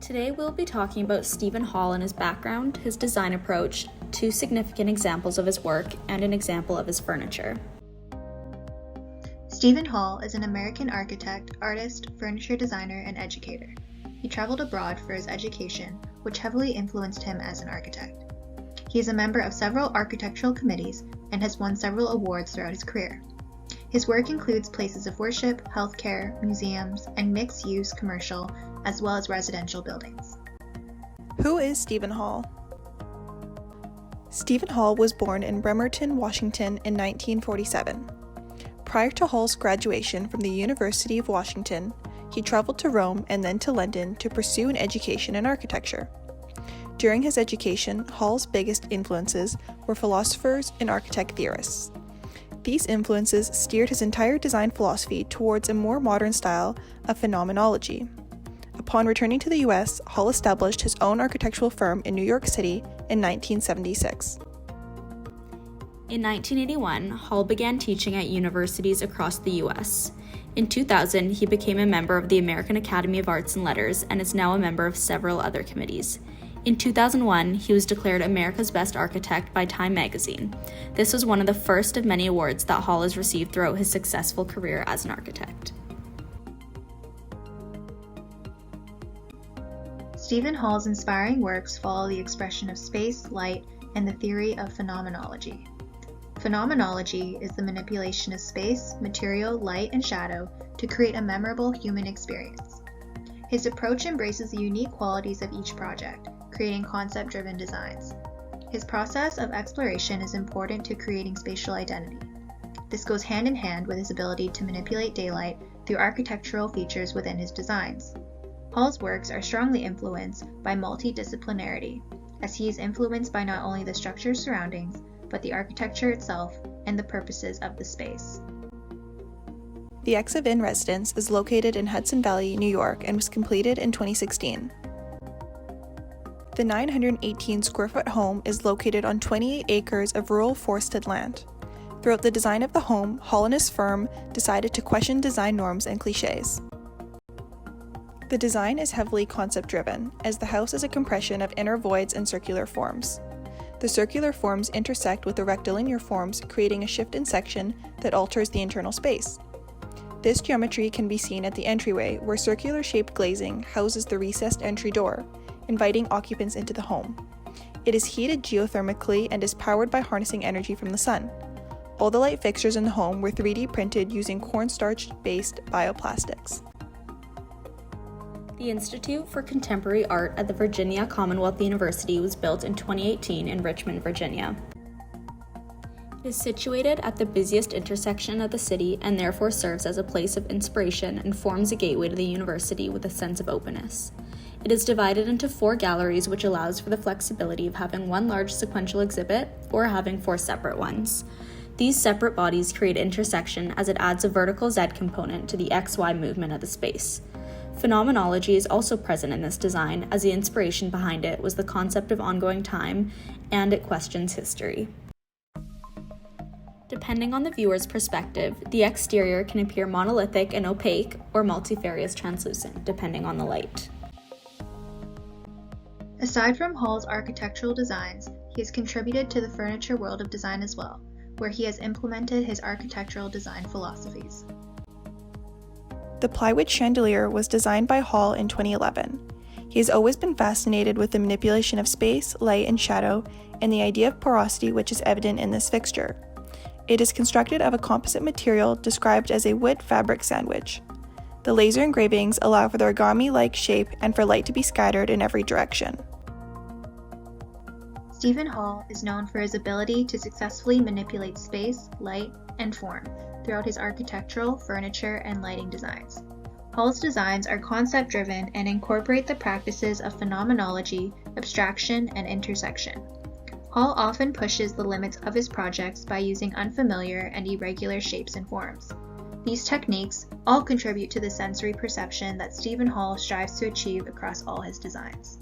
Today we'll be talking about Stephen Holl and his background, his design approach, two significant examples of his work, and an example of his furniture. Stephen Holl is an American architect, artist, furniture designer, and educator. He traveled abroad for his education, which heavily influenced him as an architect. He is a member of several architectural committees and has won several awards throughout his career. His work includes places of worship, healthcare, museums, and mixed-use commercial, as well as residential buildings. Who is Stephen Holl? Stephen Holl was born in Bremerton, Washington in 1947. Prior to Holl's graduation from the University of Washington, he traveled to Rome and then to London to pursue an education in architecture. During his education, Holl's biggest influences were philosophers and architect theorists. These influences steered his entire design philosophy towards a more modern style of phenomenology. Upon returning to the US, Holl established his own architectural firm in New York City in 1976. In 1981, Holl began teaching at universities across the US. In 2000, he became a member of the American Academy of Arts and Letters and is now a member of several other committees. In 2001, he was declared America's Best Architect by Time magazine. This was one of the first of many awards that Holl has received throughout his successful career as an architect. Stephen Holl's inspiring works follow the expression of space, light, and the theory of phenomenology. Phenomenology is the manipulation of space, material, light, and shadow to create a memorable human experience. His approach embraces the unique qualities of each project, creating concept-driven designs. His process of exploration is important to creating spatial identity. This goes hand in hand with his ability to manipulate daylight through architectural features within his designs. Holl's works are strongly influenced by multidisciplinarity, as he is influenced by not only the structure's surroundings, but the architecture itself and the purposes of the space. The Exiv Inn residence is located in Hudson Valley, New York, and was completed in 2016. The 918 square foot home is located on 28 acres of rural forested land. Throughout the design of the home, Holl and his firm decided to question design norms and cliches. The design is heavily concept-driven, as the house is a compression of inner voids and circular forms. The circular forms intersect with the rectilinear forms, creating a shift in section that alters the internal space. This geometry can be seen at the entryway, where circular-shaped glazing houses the recessed entry door, inviting occupants into the home. It is heated geothermically and is powered by harnessing energy from the sun. All the light fixtures in the home were 3D printed using cornstarch-based bioplastics. The Institute for Contemporary Art at the Virginia Commonwealth University was built in 2018 in Richmond, Virginia. It is situated at the busiest intersection of the city and therefore serves as a place of inspiration and forms a gateway to the university with a sense of openness. It is divided into 4 galleries, which allows for the flexibility of having one large sequential exhibit or having 4 separate ones. These separate bodies create intersection as it adds a vertical Z component to the XY movement of the space. Phenomenology is also present in this design, as the inspiration behind it was the concept of ongoing time, and it questions history. Depending on the viewer's perspective, the exterior can appear monolithic and opaque, or multifarious translucent, depending on the light. Aside from Holl's architectural designs, he has contributed to the furniture world of design as well, where he has implemented his architectural design philosophies. The plywood chandelier was designed by Holl in 2011. He has always been fascinated with the manipulation of space, light, and shadow, and the idea of porosity, which is evident in this fixture. It is constructed of a composite material described as a wood fabric sandwich. The laser engravings allow for the origami-like shape and for light to be scattered in every direction. Stephen Holl is known for his ability to successfully manipulate space, light, and form throughout his architectural, furniture, and lighting designs. Holl's designs are concept-driven and incorporate the practices of phenomenology, abstraction, and intersection. Holl often pushes the limits of his projects by using unfamiliar and irregular shapes and forms. These techniques all contribute to the sensory perception that Stephen Holl strives to achieve across all his designs.